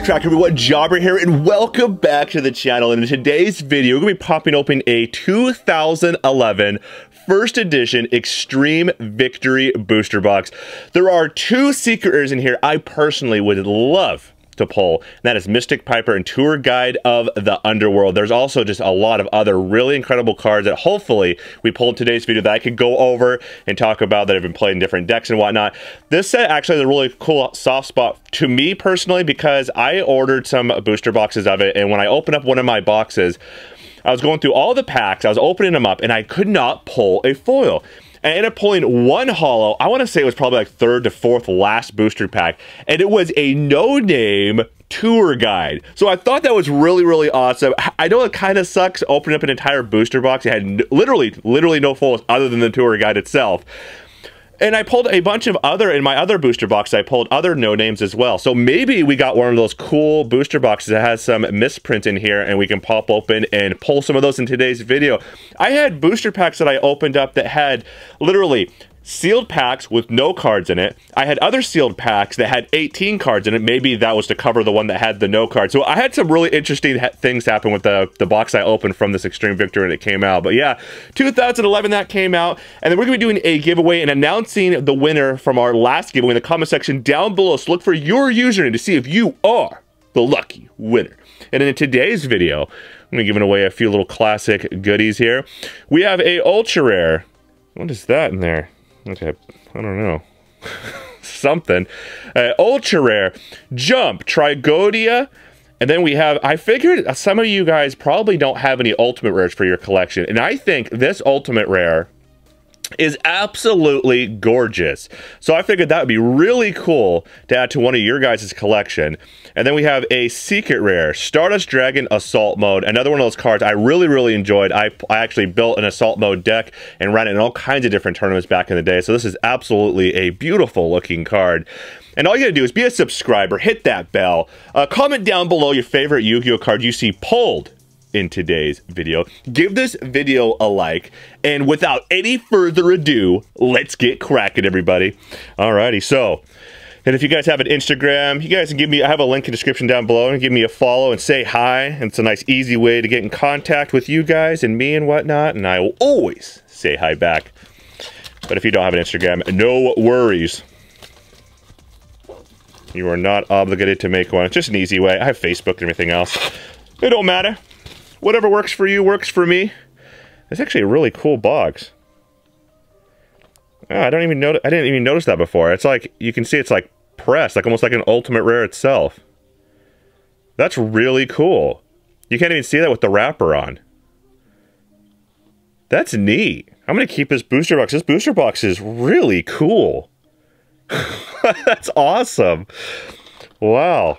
Track everyone, Jobber here, and welcome back to the channel. And in today's video, we're going to be popping open a 2011 First Edition Extreme Victory Booster Box. There are two secret rares in here I personally would love to pull, and that is Mystic Piper and Tour Guide of the Underworld. There's also just a lot of other really incredible cards that hopefully we pulled in today's video that I could go over and talk about that have been played in different decks and whatnot. This set actually is a really cool soft spot to me personally because I ordered some booster boxes of it, and when I opened up one of my boxes, I was going through all the packs, I was opening them up, and I could not pull a foil. I ended up pulling one holo. I want to say it was probably like third to fourth last booster pack, and it was a no-name tour guide. So I thought that was really, really awesome. I know it kind of sucks opening up an entire booster box. It had literally no foils other than the tour guide itself. And I pulled a bunch of other, in my other booster box, I pulled other no-names as well. So maybe we got one of those cool booster boxes that has some misprint in here and we can pop open and pull some of those in today's video. I had booster packs that I opened up that had literally sealed packs with no cards in it. I had other sealed packs that had 18 cards in it. Maybe that was to cover the one that had the no card. So I had some really interesting things happen with the box I opened from this Extreme Victory when it came out. But yeah, 2011 that came out. And then we're going to be doing a giveaway and announcing the winner from our last giveaway in the comment section down below. So look for your username to see if you are the lucky winner. And in today's video, I'm going to be giving away a few little classic goodies here. We have a ultra rare. What is that in there? Okay, I don't know. Something. Ultra rare Jump Trigodia. And then we have, I figured some of you guys probably don't have any ultimate rares for your collection. And I think this ultimate rare is absolutely gorgeous. So I figured that would be really cool to add to one of your guys' collection. And then we have a secret rare, Stardust Dragon Assault Mode. Another one of those cards I really enjoyed. I actually built an Assault Mode deck and ran it in all kinds of different tournaments back in the day. So this is absolutely a beautiful looking card. And all you gotta do is be a subscriber, hit that bell, comment down below your favorite Yu-Gi-Oh card you see pulled in today's video. Give this video a like, and without any further ado, let's get cracking, everybody. Alrighty, so, and if you guys have an Instagram, you guys can give me, I have a link in the description down below, and give me a follow and say hi. And it's a nice easy way to get in contact with you guys and me and whatnot, and I will always say hi back. But if you don't have an Instagram, no worries. You are not obligated to make one. It's just an easy way. I have Facebook and everything else. It don't matter. Whatever works for you works for me. It's actually a really cool box. Oh, I didn't even notice that before. It's like, you can see it's like pressed, like almost like an ultimate rare itself. That's really cool. You can't even see that with the wrapper on. That's neat. I'm going to keep this booster box. This booster box is really cool. That's awesome. Wow.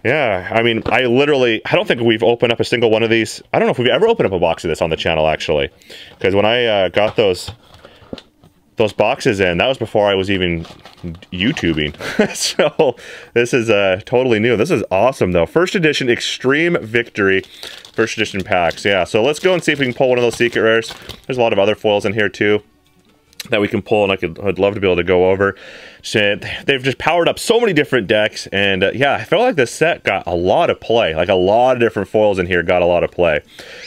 Yeah, I mean, I don't think we've opened up a single one of these. I don't know if we've ever opened up a box of this on the channel, actually. Because when I got those boxes in, that was before I was even YouTubing. So, this is totally new. This is awesome, though. First Edition Extreme Victory. First Edition packs. Yeah, so let's go and see if we can pull one of those secret rares. There's a lot of other foils in here, too, that we can pull, and I'd love to be able to go over. So they've just powered up so many different decks, and yeah, I felt like this set got a lot of play. Like a lot of different foils in here got a lot of play.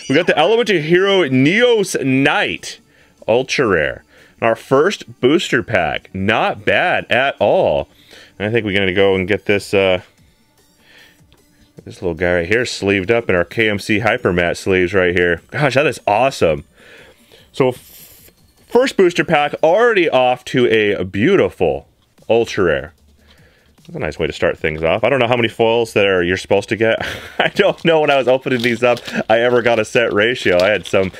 We got the Elemental Hero Neos Knight Ultra Rare. Our first booster pack. Not bad at all. And I think we're going to go and get this this little guy right here sleeved up in our KMC Hyper Matte sleeves right here. Gosh, that is awesome. So first booster pack already off to a beautiful ultra rare. That's a nice way to start things off. I don't know how many foils that you're supposed to get. I don't know when I was opening these up I ever got a set ratio. I had some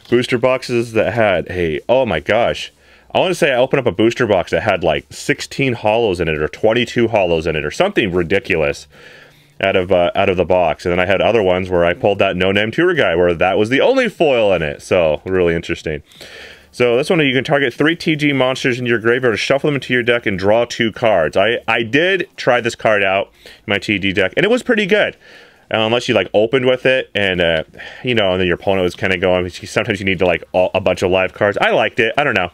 booster boxes that had oh my gosh. I want to say I opened up a booster box that had like 16 holos in it or 22 holos in it or something ridiculous out of the box. And then I had other ones where I pulled that no-name tour guy where that was the only foil in it. So really interesting. So this one, you can target 3 TG monsters in your graveyard, shuffle them into your deck, and draw 2 cards. I did try this card out in my TD deck, and it was pretty good. Unless you, like, opened with it, and, you know, and then your opponent was kind of going, sometimes you need to, like, a bunch of live cards. I liked it. I don't know.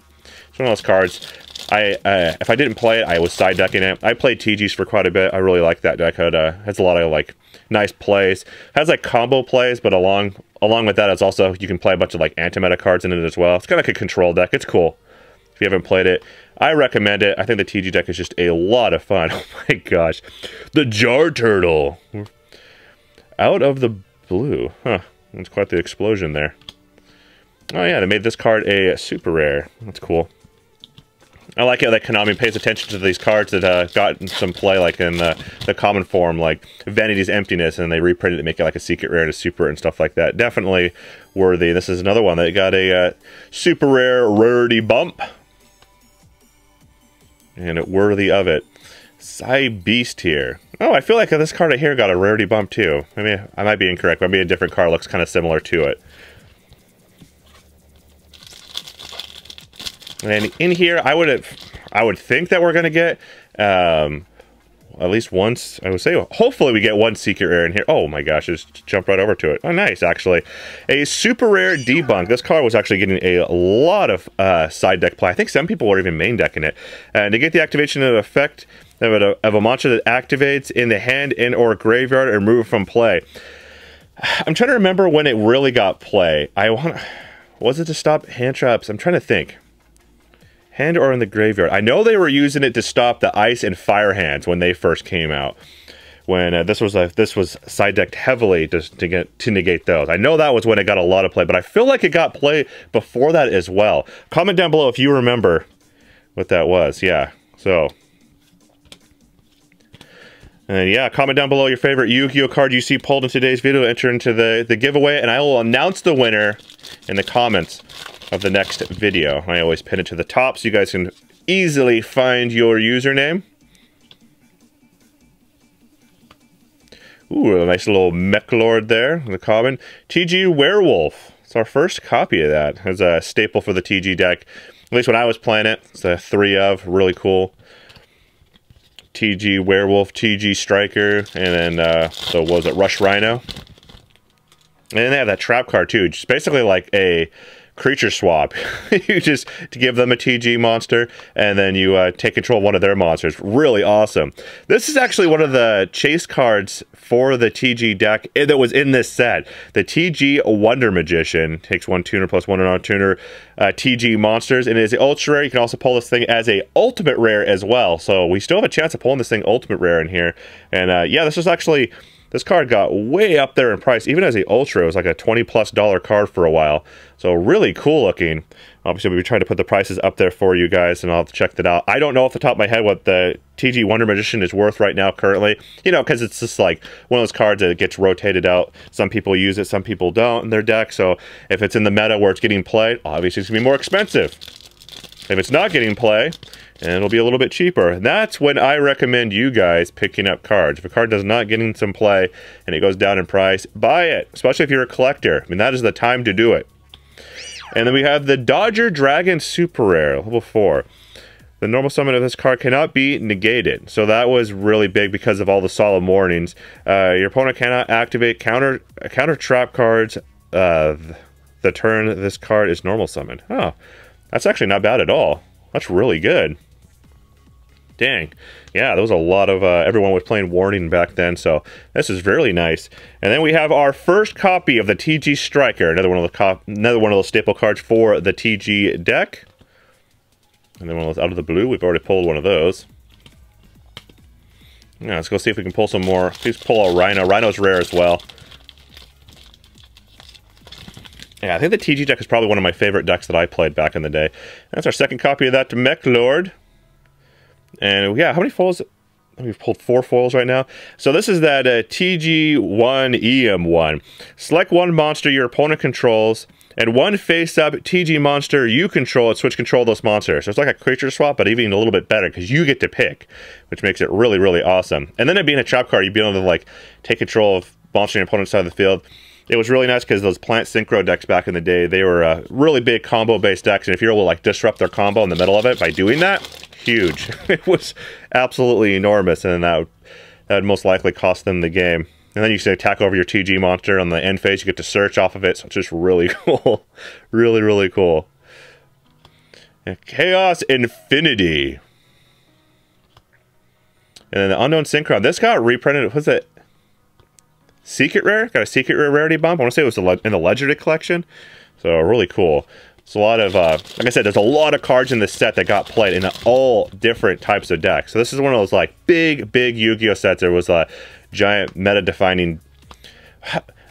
It's one of those cards. If I didn't play it, I was side decking it. I played TGs for quite a bit. I really like that deck. It has a lot of like nice plays. Has like combo plays, but along with that, it's also you can play a bunch of like anti-meta cards in it as well. It's kind of like a control deck. It's cool. If you haven't played it, I recommend it. I think the TG deck is just a lot of fun. Oh my gosh, the Jar Turtle out of the blue. Huh? That's quite the explosion there. Oh yeah, they made this card a super rare. That's cool. I like how that Konami pays attention to these cards that got some play, like in the common form, like Vanity's Emptiness, and they reprinted it to make it like a secret rare and a super and stuff like that. Definitely worthy. This is another one that got a super rare rarity bump. And worthy of it. Psy Beast here. Oh, I feel like this card right here got a rarity bump too. I mean, I might be incorrect, but maybe a different card looks kind of similar to it. And in here, I would think that we're gonna get at least once. I would say, hopefully, we get one secret rare in here. Oh my gosh, just jump right over to it. Oh, nice, actually, a super rare debunk. This card was actually getting a lot of side deck play. I think some people were even main decking it. And to get the activation of effect of a monster that activates in the hand and or graveyard or remove from play. I'm trying to remember when it really got play. Was it to stop hand traps? I'm trying to think. Hand or in the graveyard. I know they were using it to stop the ice and fire hands when they first came out. When this was side decked heavily to negate those. I know that was when it got a lot of play, but I feel like it got play before that as well. Comment down below if you remember what that was. Yeah. So. And yeah, comment down below your favorite Yu-Gi-Oh card you see pulled in today's video. Enter into the giveaway, and I will announce the winner in the comments of the next video. I always pin it to the top so you guys can easily find your username. Ooh, a nice little mech lord there, the common. TG Werewolf. It's our first copy of that. It's a staple for the TG deck. At least when I was playing it. It's a 3 of, really cool. TG Werewolf, TG Striker, and then, so what was it, Rush Rhino? And then they have that trap card too, just basically like a creature swap. You just to give them a TG monster, and then you take control of one of their monsters. Really awesome. This is actually one of the chase cards for the TG deck that was in this set. The TG Wonder Magician takes 1 tuner plus 1 non-tuner TG monsters, and it is ultra rare. You can also pull this thing as a ultimate rare as well. So we still have a chance of pulling this thing ultimate rare in here. And yeah, this is actually. This card got way up there in price. Even as a ultra, it was like a $20+ card for a while. So really cool looking. Obviously, we'll be trying to put the prices up there for you guys, and I'll have to check that out. I don't know off the top of my head what the TG Wonder Magician is worth right now currently. You know, because it's just like one of those cards that gets rotated out. Some people use it, some people don't in their deck. So if it's in the meta where it's getting played, obviously it's going to be more expensive. If it's not getting play, and it'll be a little bit cheaper. That's when I recommend you guys picking up cards. If a card does not get in some play and it goes down in price, buy it, especially if you're a collector. I mean, that is the time to do it. And then we have the Dodger Dragon Super Rare, level 4. The normal summon of this card cannot be negated. So that was really big because of all the solemn warnings. Your opponent cannot activate counter trap cards the turn this card is normal summoned. Oh, that's actually not bad at all. That's really good. Dang. Yeah, there was a lot of, everyone was playing Warning back then, so this is really nice. And then we have our first copy of the TG Striker, another one of those staple cards for the TG deck. And then one of those out of the blue, we've already pulled one of those. Yeah, let's go see if we can pull some more. Please pull a Rhino. Rhino's rare as well. Yeah, I think the TG deck is probably one of my favorite decks that I played back in the day. That's our second copy of that Mech Lord. And yeah, how many foils? We've pulled 4 foils right now. So this is that TG1 EM1. Select one monster your opponent controls, and one face-up TG monster you control and switch control of those monsters. So it's like a creature swap, but even a little bit better because you get to pick, which makes it really, really awesome. And then it being a trap card, you'd be able to like take control of monster on your opponent's side of the field. It was really nice because those plant synchro decks back in the day, they were really big combo-based decks, and if you're able to like disrupt their combo in the middle of it by doing that, huge. It was absolutely enormous, and that would most likely cost them the game. And then you can attack over your TG monster on the end phase. You get to search off of it, so it's just really cool. Really, really cool. Chaos Infinity. And then the Unknown Synchron. This got reprinted. Was it Secret Rare? Got a Secret Rare rarity bump. I want to say it was in the Legendary Collection. So really cool. It's a lot of, like I said, there's a lot of cards in this set that got played in all different types of decks. So this is one of those like big Yu-Gi-Oh sets. There was a giant meta-defining,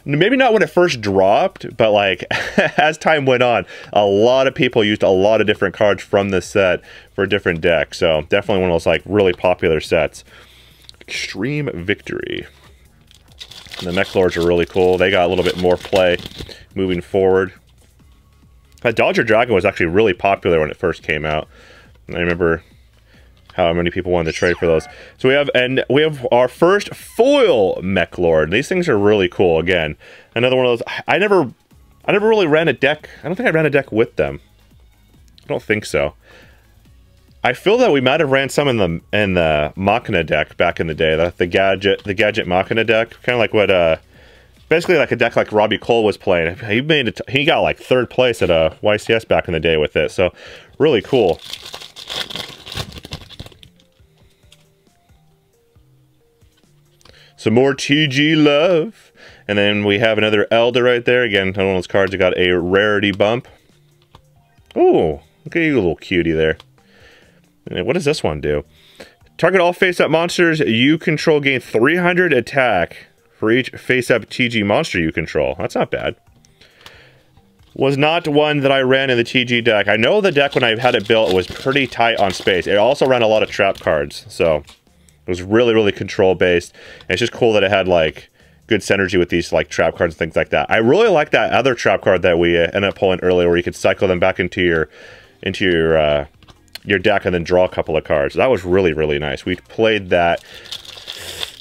maybe not when it first dropped, but like as time went on, a lot of people used a lot of different cards from this set for different decks. So definitely one of those like really popular sets. Extreme Victory. And the Mech Lords are really cool. They got a little bit more play moving forward. Dodger Dragon was actually really popular when it first came out. I remember how many people wanted to trade for those. So we have our first foil Mech Lord. These things are really cool. Again, another one of those. I never really ran a deck. I don't think I ran a deck with them. I don't think so. I feel that we might have ran some in the Machina deck back in the day. The gadget Machina deck, kind of like what basically like a deck like Robbie Cole was playing. He got like 3rd place at a YCS back in the day with it. So really cool. Some more TG love. And then we have another Elder right there. Again, one of those cards that got a rarity bump. Oh, look at you, little cutie there. And what does this one do? Target all face-up monsters you control gain 300 attack for each face-up TG monster you control. That's not bad. Was not one that I ran in the TG deck. I know the deck when I had it built was pretty tight on space. It also ran a lot of trap cards, so it was really control-based. And it's just cool that it had like good synergy with these like trap cards and things like that. I really like that other trap card that we ended up pulling earlier, where you could cycle them back into your deck and then draw a couple of cards. That was really nice. We played that.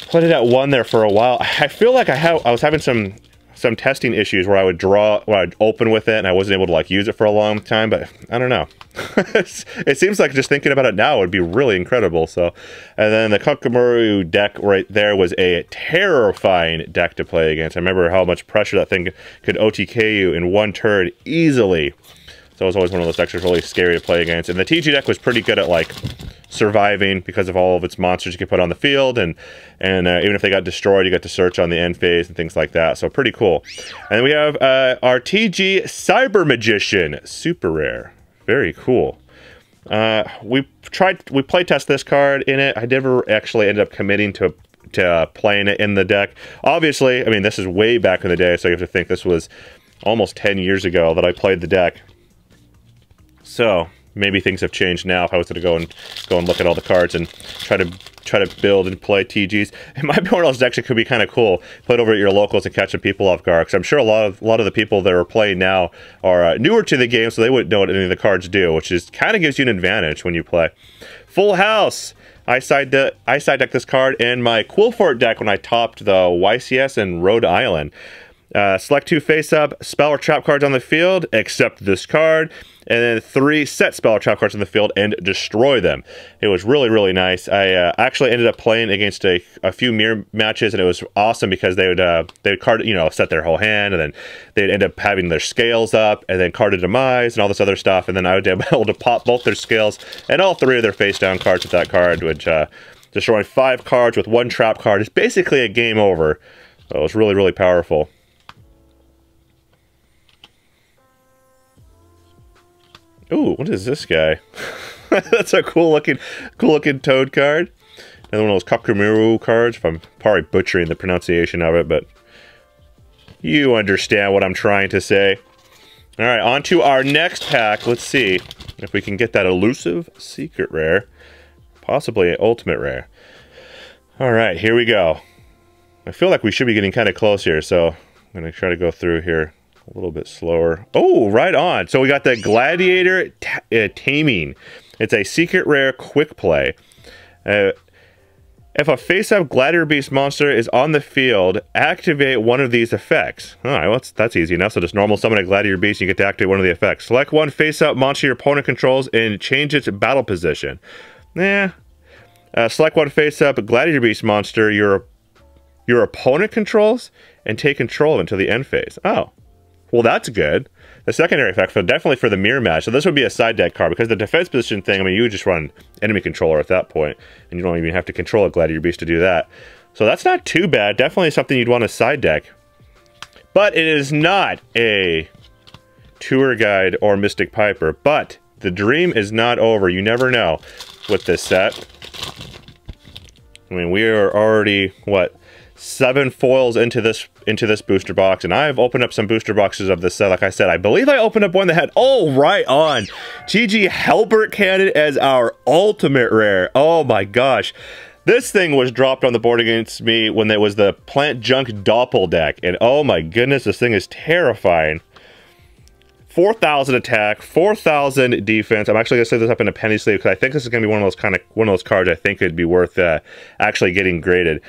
Played it at 1 there for a while. I feel like I was having some testing issues where I'd open with it and I wasn't able to like use it for a long time, but I don't know. It seems like just thinking about it now would be really incredible. So, and then the Kokomaru deck right there was a terrifying deck to play against. I remember how much pressure that thing could OTK you in 1 turn easily. So it was always one of those decks that was really scary to play against. And the TG deck was pretty good at like surviving because of all of its monsters you could put on the field, and even if they got destroyed, you got to search on the end phase and things like that. So pretty cool. And then we have our TG Cyber Magician, super rare, very cool. We play test this card in it. I never actually ended up committing to playing it in the deck. Obviously, I mean, this is way back in the day, so you have to think this was almost 10 years ago that I played the deck. So maybe things have changed now. If I was to go and look at all the cards and try to build and play TGs, it might be one of those decks that could be kind of cool. Play it over at your locals and catching people off guard. Because I'm sure a lot of the people that are playing now are newer to the game, so they wouldn't know what any of the cards do, which is kind of gives you an advantage when you play. Full House. I side decked this card in my Quillfort deck when I topped the YCS in Rhode Island. Select 2 face-up spell or trap cards on the field, except this card, and then 3 set spell or trap cards on the field and destroy them. It was really nice. I actually ended up playing against a few mirror matches, and it was awesome because they would card, set their whole hand, and then they'd end up having their scales up, and then card a demise and all this other stuff, and then I would be able to pop both their scales and all 3 of their face-down cards with that card, which destroying 5 cards with 1 trap card is basically a game over. So it was really powerful. Ooh, what is this guy? That's a cool looking Toad card. Another one of those Kokomaru cards. If I'm probably butchering the pronunciation of it, but you understand what I'm trying to say. All right, on to our next pack. Let's see if we can get that elusive secret rare, possibly an ultimate rare. All right, here we go. I feel like we should be getting kind of close here, so I'm gonna try to go through here a little bit slower. Oh, right on. So we got the Gladiator Taming. It's a secret rare quick play. If a face-up Gladiator Beast monster is on the field, activate one of these effects. All right, well, that's easy enough. So just normal summon a Gladiator Beast, you get to activate one of the effects. Select 1 face-up monster your opponent controls and change its battle position. Select 1 face-up Gladiator Beast monster your opponent controls and take control until the end phase. Oh. Well, that's good. The secondary effect, definitely for the mirror match. So this would be a side deck card, because the defense position thing, I mean, you would just run enemy controller at that point, and you don't even have to control a Gladiator Beast to do that. So that's not too bad. Definitely something you'd want to side deck. But it is not a tour guide or Mystic Piper. But the dream is not over. You never know with this set. I mean, we are already, what, 7 foils into this booster box, and I've opened up some booster boxes of this set. Like I said, I believe I opened up one that had, oh, right on, TG Halbert Cannon as our ultimate rare. Oh my gosh. This thing was dropped on the board against me when it was the Plant Junk Doppel deck, and oh my goodness, this thing is terrifying. 4,000 attack, 4,000 defense. I'm actually gonna set this up in a penny sleeve because I think this is gonna be one of those cards I think it'd be worth actually getting graded.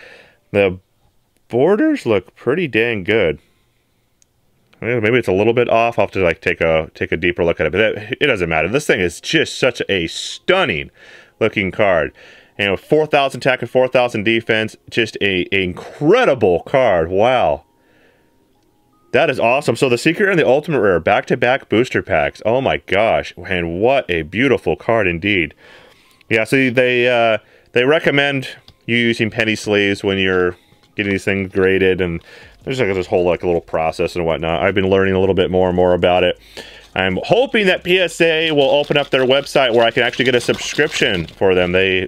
The borders look pretty dang good. Maybe it's a little bit off. I'll have to like take a deeper look at it, but it doesn't matter. This thing is just such a stunning looking card. You know, 4,000 attack and 4,000 defense, just a incredible card. Wow. That is awesome. So the Secret and the Ultimate Rare, back-to-back booster packs. Oh my gosh, and what a beautiful card indeed. Yeah, so they recommend you using penny sleeves when you're getting these things graded, and there's like this whole like little process and whatnot. I've been learning a little bit more and more about it. I'm hoping that PSA will open up their website where I can actually get a subscription for them. They,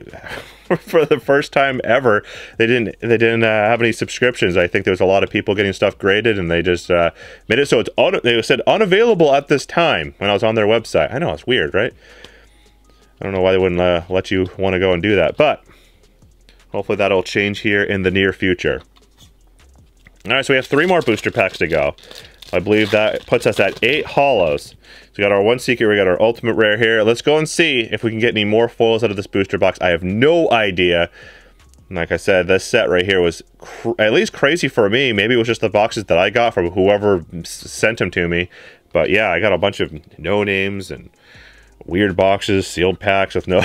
for the first time ever, they didn't have any subscriptions. I think there was a lot of people getting stuff graded, and they just made it so it's they said unavailable at this time when I was on their website. I know, it's weird, right? I don't know why they wouldn't let you want to go and do that, but hopefully that'll change here in the near future. All right, so we have 3 more booster packs to go. I believe that puts us at 8 holos. So we got our 1 secret, we got our ultimate rare here. Let's go and see if we can get any more foils out of this booster box. I have no idea. Like I said, this set right here was at least crazy for me. Maybe it was just the boxes that I got from whoever sent them to me. But yeah, I got a bunch of no names and weird boxes, sealed packs with no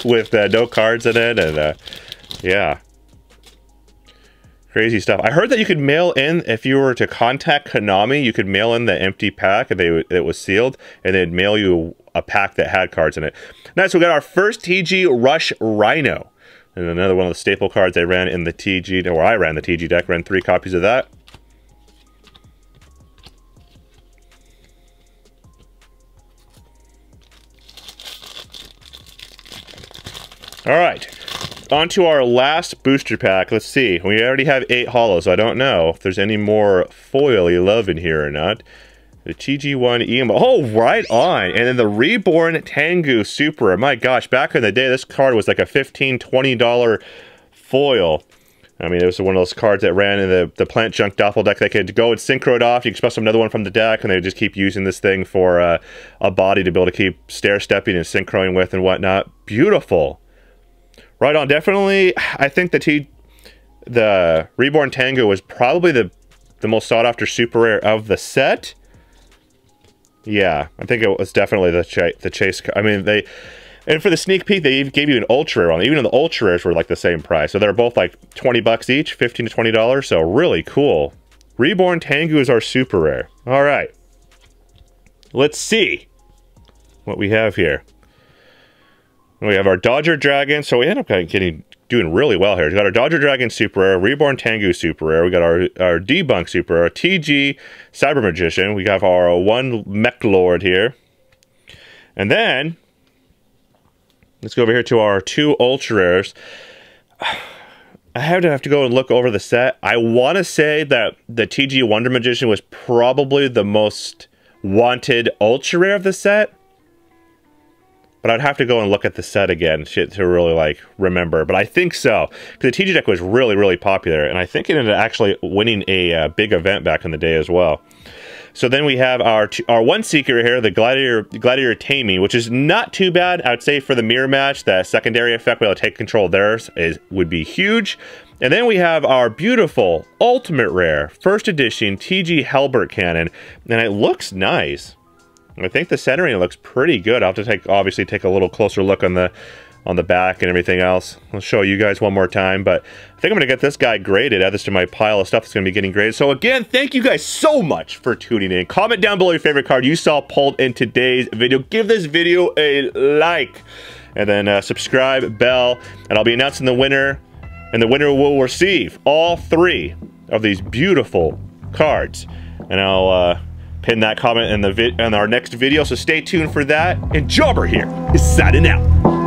with no cards in it, and yeah. Crazy stuff. I heard that you could mail in, if you were to contact Konami, you could mail in the empty pack and it was sealed, and they'd mail you a pack that had cards in it. Nice, we got our first TG Rush Rhino. And another one of the staple cards I ran in the TG, or I ran the TG deck, ran 3 copies of that. All right. On to our last booster pack. Let's see. We already have 8 holos, so I don't know if there's any more foil you love in here or not. The TG1 EMO. Oh, right on. And then the Reborn Tengu Super. My gosh, back in the day, this card was like a $15, $20 foil. I mean, it was one of those cards that ran in the Plant Junk Doppel deck. They could go and synchro it off. You could special another one from the deck, and they would just keep using this thing for a body to be able to keep stair-stepping and synchroing with and whatnot. Beautiful. Right on, definitely. I think the Reborn Tengu was probably the most sought after super rare of the set. Yeah, I think it was definitely the chase. I mean, and for the sneak peek, they gave you an ultra rare on it. Even the ultra rares were like the same price, so they're both like 20 bucks each, $15 to $20. So really cool. Reborn Tengu is our super rare. All right, let's see what we have here. We have our Dodger Dragon, so we end up doing really well here. We got our Dodger Dragon Super Rare, Reborn Tengu Super Rare, we got our Debunk Super Rare, TG Cyber Magician, we have our 1 Mech Lord here. And then, let's go over here to our 2 Ultra Rares. I have to go and look over the set. I want to say that the TG Wonder Magician was probably the most wanted Ultra Rare of the set. But I'd have to go and look at the set again to really, like, remember. But I think so. Because the TG deck was really, really popular. And I think it ended up actually winning a big event back in the day as well. So then we have our 1 secret here, the Gladiator Taming, which is not too bad. I would say for the mirror match, the secondary effect, we'll take control of theirs, would be huge. And then we have our beautiful Ultimate Rare, first edition TG Halbert Cannon. And it looks nice. I think the centering looks pretty good. I'll have to obviously take a little closer look on the on the back and everything else. I'll show you guys one more time, but I think I'm gonna get this guy graded, add this to my pile of stuff that's gonna be getting graded. So again, thank you guys so much for tuning in. Comment down below your favorite card you saw pulled in today's video. Give this video a like, and then subscribe, bell, and I'll be announcing the winner, and the winner will receive all 3 of these beautiful cards. And I'll pin that comment in our next video, so stay tuned for that. And Jobber here is signing out.